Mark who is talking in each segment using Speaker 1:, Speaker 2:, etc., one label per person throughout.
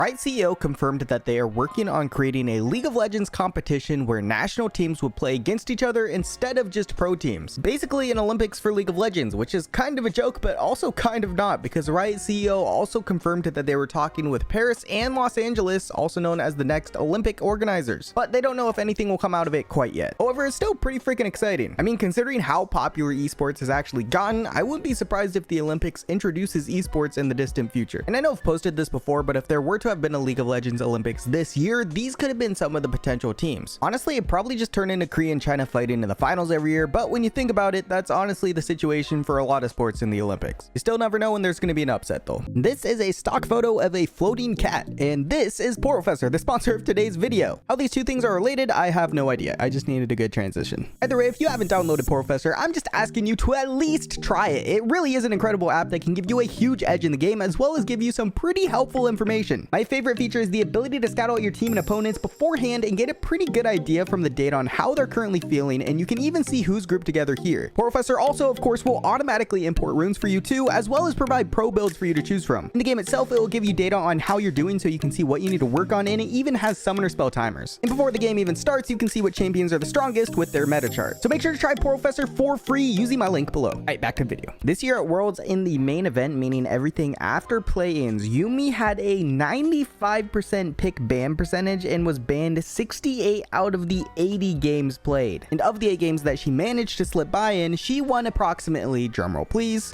Speaker 1: Riot CEO confirmed that they are working on creating a League of Legends competition where national teams would play against each other instead of just pro teams. Basically an Olympics for League of Legends, which is kind of a joke, but also kind of not, because Riot CEO also confirmed that they were talking with Paris and Los Angeles, also known as the next Olympic organizers. But they don't know if anything will come out of it quite yet. However, it's still pretty freaking exciting. I mean, considering how popular esports has actually gotten, I wouldn't be surprised if the Olympics introduces esports in the distant future. And I know I've posted this before, but if there were to have been a League of Legends Olympics this year, these could have been some of the potential teams. Honestly, it probably just turned into Korea and China fighting in the finals every year, but when you think about it, that's honestly the situation for a lot of sports in the Olympics. You still never know when there's going to be an upset though. This is a stock photo of a floating cat, and this is Porofessor, the sponsor of today's video. How these two things are related, I have no idea. I just needed a good transition. Either way, if you haven't downloaded Porofessor, I'm just asking you to at least try it. It really is an incredible app that can give you a huge edge in the game, as well as give you some pretty helpful information. My favorite feature is the ability to scout out your team and opponents beforehand and get a pretty good idea from the data on how they're currently feeling, and you can even see who's grouped together here. Porofessor also, of course, will automatically import runes for you too, as well as provide pro builds for you to choose from. In the game itself, it will give you data on how you're doing so you can see what you need to work on, and it even has summoner spell timers. And before the game even starts, you can see what champions are the strongest with their meta chart. So make sure to try Porofessor for free using my link below. Alright, back to the video. This year at Worlds, in the main event, meaning everything after play-ins, Yuumi had a 95% pick ban percentage and was banned 68 out of the 80 games played. And of the 8 games that she managed to slip by in, she won approximately, drumroll please,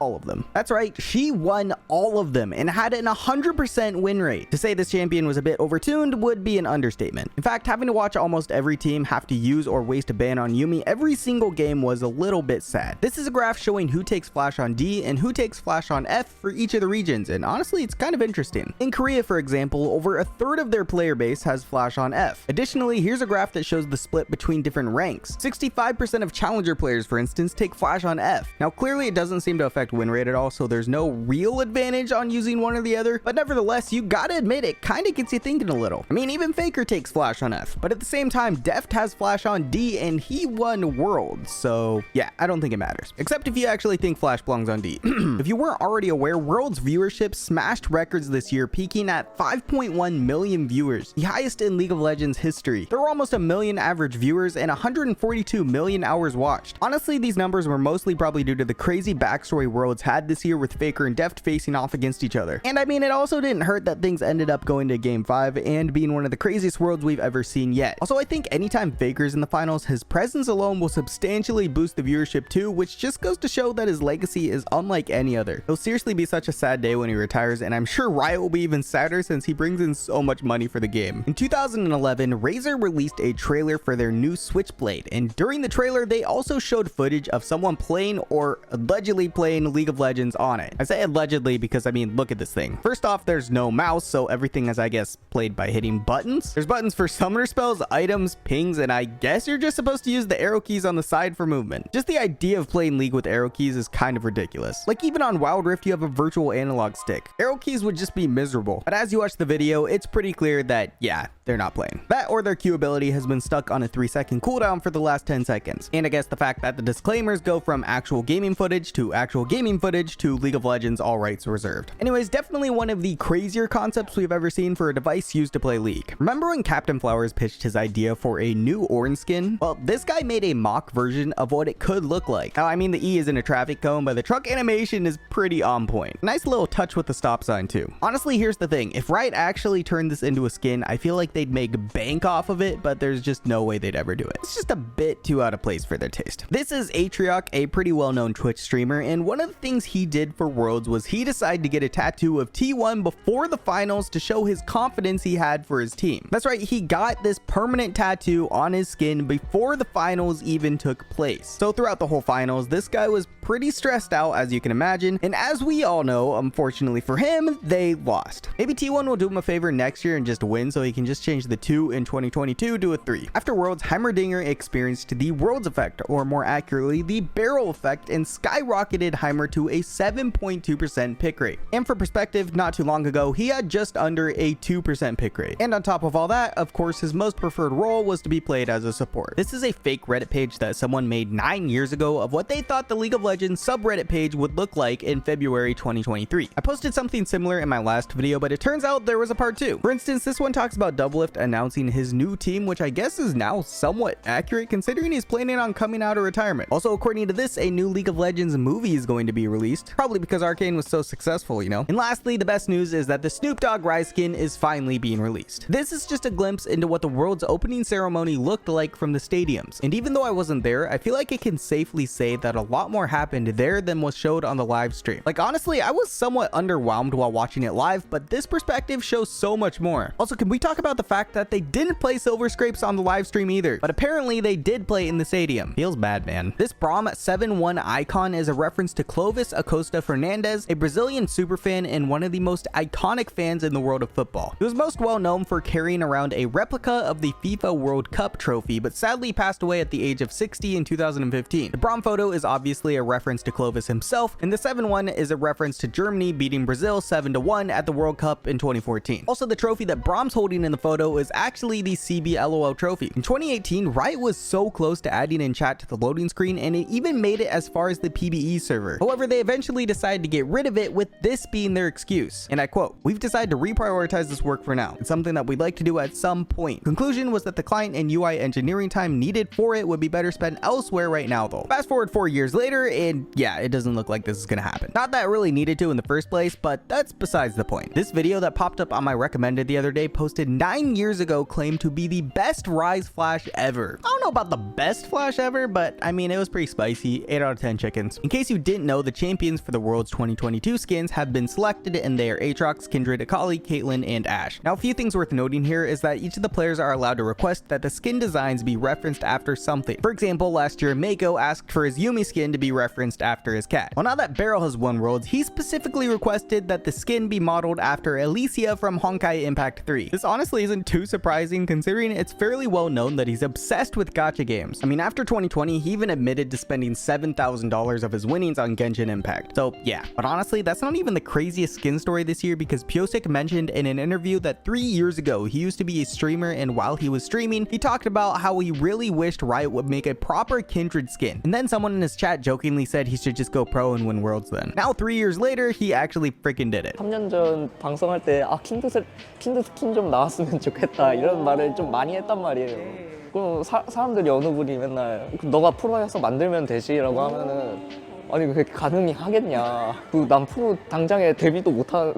Speaker 1: all of them. That's right, she won all of them and had an 100% win rate. To say this champion was a bit overtuned would be an understatement. In fact, having to watch almost every team have to use or waste a ban on Yuumi every single game was a little bit sad. This is a graph showing who takes flash on D and who takes flash on F for each of the regions, and honestly, it's kind of interesting. In Korea, for example, over a third of their player base has flash on F. Additionally, here's a graph that shows the split between different ranks. 65% of challenger players, for instance, take flash on F. Now, clearly it doesn't seem to affect win rate at all, so there's no real advantage on using one or the other, but nevertheless, you gotta admit it kind of gets you thinking a little. I mean, even Faker takes flash on F, but at the same time, Deft has flash on D and he won Worlds, so yeah, I don't think it matters. Except if you actually think flash belongs on D. If you weren't already aware, Worlds viewership smashed records this year, peaking at 5.1 million viewers, the highest in League of Legends history. There were almost a million average viewers and 142 million hours watched. Honestly, these numbers were mostly probably due to the crazy backstory Worlds had this year with Faker and Deft facing off against each other. And I mean, it also didn't hurt that things ended up going to game 5 and being one of the craziest Worlds we've ever seen yet. Also, I think anytime Faker's in the finals, his presence alone will substantially boost the viewership too, which just goes to show that his legacy is unlike any other. It'll seriously be such a sad day when he retires, and I'm sure Riot will be even sadder since he brings in so much money for the game. In 2011, Razer released a trailer for their new switchblade, and during the trailer, they also showed footage of someone playing or allegedly playing League of Legends on it. I say allegedly because, I mean, look at this thing. First off, there's no mouse, so everything is, I guess, played by hitting buttons. There's buttons for summoner spells, items, pings, and I guess you're just supposed to use the arrow keys on the side for movement. Just the idea of playing League with arrow keys is kind of ridiculous. Like, even on Wild Rift, you have a virtual analog stick. Arrow keys would just be miserable. But as you watch the video, it's pretty clear that, yeah, they're not playing. That or their Q ability has been stuck on a 3-second cooldown for the last 10 seconds. And I guess the fact that the disclaimers go from actual gaming footage to League of Legends all rights reserved. Anyways, definitely one of the crazier concepts we've ever seen for a device used to play League. Remember when Captain Flowers pitched his idea for a new orange skin? Well, this guy made a mock version of what it could look like. Now, I mean, the E isn't a traffic cone, but the truck animation is pretty on point. Nice little touch with the stop sign too. Honestly, here's the thing. If Riot actually turned this into a skin, I feel like they'd make bank off of it, but there's just no way they'd ever do it. It's just a bit too out of place for their taste. This is Atrioc, a pretty well-known Twitch streamer, and one of the things he did for Worlds was he decided to get a tattoo of T1 before the finals to show his confidence he had for his team. That's right, he got this permanent tattoo on his skin before the finals even took place. So throughout the whole finals, this guy was pretty stressed out, as you can imagine, and as we all know, unfortunately for him, they lost. Maybe T1 will do him a favor next year and just win so he can just changed the 2 in 2022 to a 3. After Worlds, Heimerdinger experienced the Worlds effect, or more accurately, the barrel effect, and skyrocketed Heimer to a 7.2% pick rate. And for perspective, not too long ago, he had just under a 2% pick rate. And on top of all that, of course, his most preferred role was to be played as a support. This is a fake Reddit page that someone made 9 years ago of what they thought the League of Legends subreddit page would look like in February 2023. I posted something similar in my last video, but it turns out there was a part 2. For instance, this one talks about Doublelift announcing his new team, which I guess is now somewhat accurate considering he's planning on coming out of retirement. Also, according to this, a new League of Legends movie is going to be released, probably because Arcane was so successful, you know? And lastly, the best news is that the Snoop Dogg Rise skin is finally being released. This is just a glimpse into what the World's opening ceremony looked like from the stadiums. And even though I wasn't there, I feel like I can safely say that a lot more happened there than was showed on the live stream. Like honestly, I was somewhat underwhelmed while watching it live, but this perspective shows so much more. Also, can we talk about the fact that they didn't play Silver Scrapes on the live stream either, but apparently they did play in the stadium. Feels bad, man. This Braum 7-1 icon is a reference to Clovis Acosta Fernandez, a Brazilian superfan and one of the most iconic fans in the world of football. He was most well known for carrying around a replica of the FIFA World Cup trophy, but sadly passed away at the age of 60 in 2015. The Braum photo is obviously a reference to Clovis himself, and the 7-1 is a reference to Germany beating Brazil 7-1 at the World Cup in 2014. Also, the trophy that Braum's holding in the photo is actually the CBLOL trophy. In 2018, Riot was so close to adding in chat to the loading screen, and it even made it as far as the PBE server. However, they eventually decided to get rid of it, with this being their excuse. And I quote, "We've decided to reprioritize this work for now. It's something that we'd like to do at some point. Conclusion was that the client and UI engineering time needed for it would be better spent elsewhere right now though." Fast forward 4 years later, and yeah, it doesn't look like this is gonna happen. Not that it really needed to in the first place, but that's besides the point. This video that popped up on my recommended the other day, posted 9 years ago, claimed to be the best Rise flash ever. I don't know about the best flash ever, but I mean, it was pretty spicy. 8 out of 10 chickens. In case you didn't know, the champions for the World's 2022 skins have been selected, and they are Atrioc, Kindred, Akali, Caitlyn, and Ashe. Now, a few things worth noting here is that each of the players are allowed to request that the skin designs be referenced after something. For example, last year, Mako asked for his Yumi skin to be referenced after his cat. Well, now that Beryl has won Worlds, he specifically requested that the skin be modeled after Alicia from Honkai Impact 3. This honestly isn't too surprising considering it's fairly well known that he's obsessed with gacha games. I mean, after 2020, he even admitted to spending $7,000 of his winnings on Genshin Impact. So yeah, but honestly, that's not even the craziest skin story this year, because Piosik mentioned in an interview that 3 years ago, he used to be a streamer, and while he was streaming, he talked about how he really wished Riot would make a proper Kindred skin. And then someone in his chat jokingly said he should just go pro and win Worlds then. Now 3 years later, he actually freaking did it.
Speaker 2: 3년 전 방송할 때 킨드 스킨 좀 나왔으면 좋겠다 이런 말을 좀 많이 했단 말이에요. 그럼 사람들이 어느 분이 맨날 너가 프로에서 만들면 되지라고 하면은 아니 그게 가능이 하겠냐. 난 프로 당장에 데뷔도 못한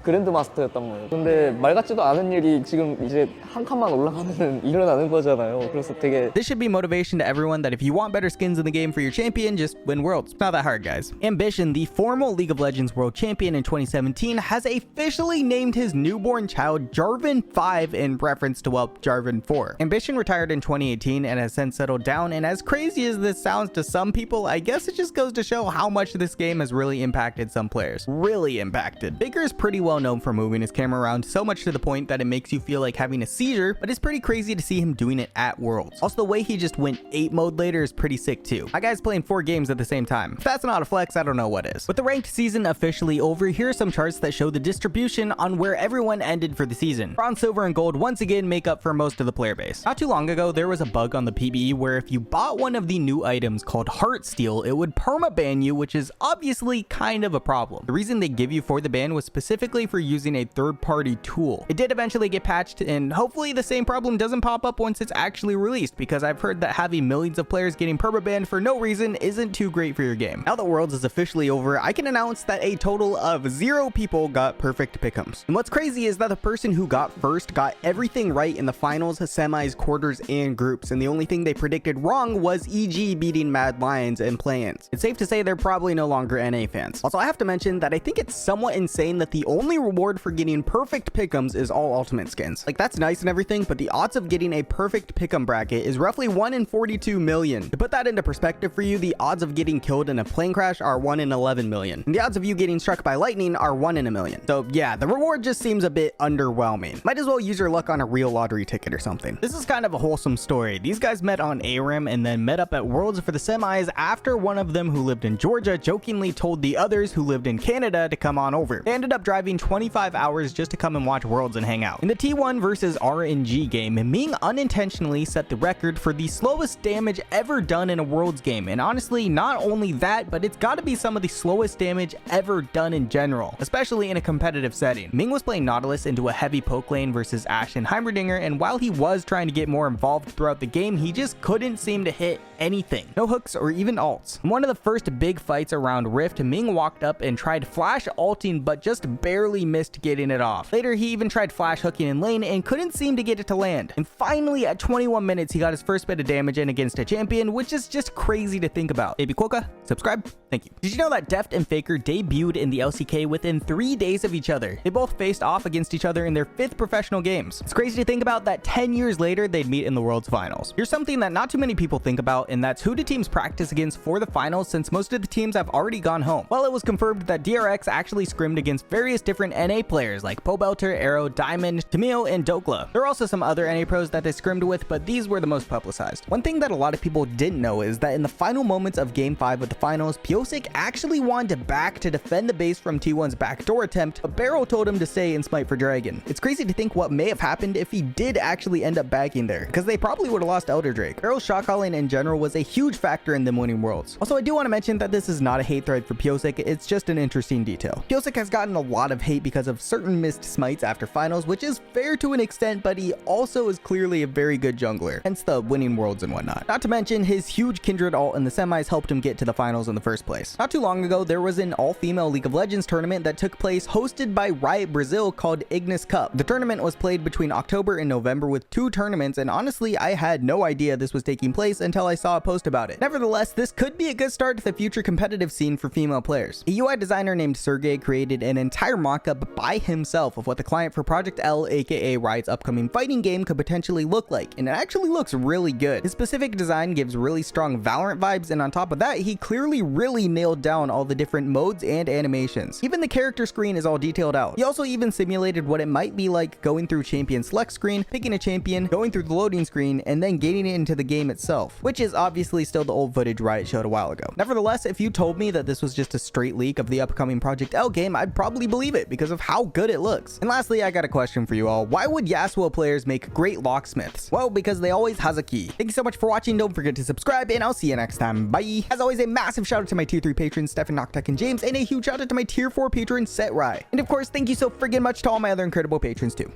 Speaker 2: 그랜드 마스터였단 말이에요. 근데 말 같지도 않은 일이 지금 이제 한 칸만 올라가면 일어나는 거잖아요. 그래서 되게
Speaker 1: This should be motivation to everyone that if you want better skins in the game for your champion, just win Worlds. Not that hard, guys. Ambition, the former League of Legends World Champion in 2017, has officially named his newborn child Jarvan 5 in reference to, well, Jarvan 4. Ambition retired in 2018 and has since settled down, and as crazy as this sounds to some people, I guess it just goes to show how much this game has really impacted some players. Really impacted. Baker is pretty well known for moving his camera around so much to the point that it makes you feel like having a seizure, but it's pretty crazy to see him doing it at Worlds. Also, the way he just went 8 mode later is pretty sick too. That guy's playing 4 games at the same time. If that's not a flex, I don't know what is. With the ranked season officially over, here are some charts that show the distribution on where everyone ended for the season. Bronze, silver, and gold once again make up for most of the player base. Not too long ago, there was a bug on the PBE where if you bought one of the new items called Heart Steel, it would permaban you, which is obviously kind of a problem. The reason they give you for the ban was specifically for using a third-party tool. It did eventually get patched, and hopefully the same problem doesn't pop up once it's actually released, because I've heard that having millions of players getting permabanned for no reason isn't too great for your game. Now that Worlds is officially over, I can announce that a total of 0 people got perfect pick'ems. And what's crazy is that the person who got first got everything right in the finals, semis, quarters, and groups, and the only thing they predicted wrong was EG beating Mad Lions and play-ins. It's safe to say they're probably no longer NA fans. Also, I have to mention that I think it's somewhat insane that the only only reward for getting perfect pick'ems is all ultimate skins. Like, that's nice and everything, but the odds of getting a perfect pick'em bracket is roughly 1 in 42 million. To put that into perspective for you, the odds of getting killed in a plane crash are 1 in 11 million. And the odds of you getting struck by lightning are 1 in a million. So yeah, the reward just seems a bit underwhelming. Might as well use your luck on a real lottery ticket or something. This is kind of a wholesome story. These guys met on ARAM and then met up at Worlds for the semis after one of them who lived in Georgia jokingly told the others who lived in Canada to come on over. They ended up driving 25 hours just to come and watch Worlds and hang out. In the T1 versus RNG game, Ming unintentionally set the record for the slowest damage ever done in a Worlds game. And honestly, not only that, but it's gotta be some of the slowest damage ever done in general, especially in a competitive setting. Ming was playing Nautilus into a heavy poke lane versus Ashe and Heimerdinger, and while he was trying to get more involved throughout the game, he just couldn't seem to hit anything. No hooks or even ults. In one of the first big fights around Rift, Ming walked up and tried flash ulting but just barely missed getting it off. Later, he even tried flash hooking in lane and couldn't seem to get it to land. And finally, at 21 minutes, he got his first bit of damage in against a champion, which is just crazy to think about. Baby Quokka, subscribe. Thank you. Did you know that Deft and Faker debuted in the LCK within 3 days of each other? They both faced off against each other in their 5th professional games. It's crazy to think about that 10 years later, they'd meet in the World's Finals. Here's something that not too many people think about, and that's who do teams practice against for the finals, since most of the teams have already gone home. Well, it was confirmed that DRX actually scrimmed against various different NA players like Pobelter, Arrow, Diamond, Tamil, and Dokla. There are also some other NA pros that they scrimmed with, but these were the most publicized. One thing that a lot of people didn't know is that in the final moments of Game 5 of the finals, Piosik actually wanted back to defend the base from T1's backdoor attempt, but Barrel told him to stay and smite for Dragon. It's crazy to think what may have happened if he did actually end up backing there, because they probably would have lost Elder Drake. Barrel's shot calling in general was a huge factor in them winning Worlds. Also, I do want to mention that this is not a hate thread for Piosik, it's just an interesting detail. Piosik has gotten a lot of hate because of certain missed smites after finals, which is fair to an extent, but he also is clearly a very good jungler, hence the winning Worlds and whatnot. Not to mention, his huge Kindred ult in the semis helped him get to the finals in the first place. Not too long ago, there was an all-female League of Legends tournament that took place hosted by Riot Brazil called Ignis Cup. The tournament was played between October and November with 2 tournaments, and honestly, I had no idea this was taking place until I saw a post about it. Nevertheless, this could be a good start to the future competitive scene for female players. A UI designer named Sergey created an entire mock-up by himself of what the client for Project L, aka Riot's upcoming fighting game, could potentially look like, and it actually looks really good. His specific design gives really strong Valorant vibes, and on top of that, he clearly really nailed down all the different modes and animations. Even the character screen is all detailed out. He also even simulated what it might be like going through champion select screen, picking a champion, going through the loading screen, and then getting it into the game itself, which is obviously still the old footage Riot showed a while ago. Nevertheless, if you told me that this was just a straight leak of the upcoming Project L game, I'd probably believe it because of how good it looks. And lastly, I got a question for you all. Why would Yasuo players make great locksmiths? Well, because they always has a key. Thank you so much for watching. Don't forget to subscribe, and I'll see you next time. Bye. As always, a massive shout out to my tier 3 patrons, Stefan, Noctek, and James, and a huge shout out to my tier 4 patron, Set Rye. And of course, thank you so friggin' much to all my other incredible patrons too.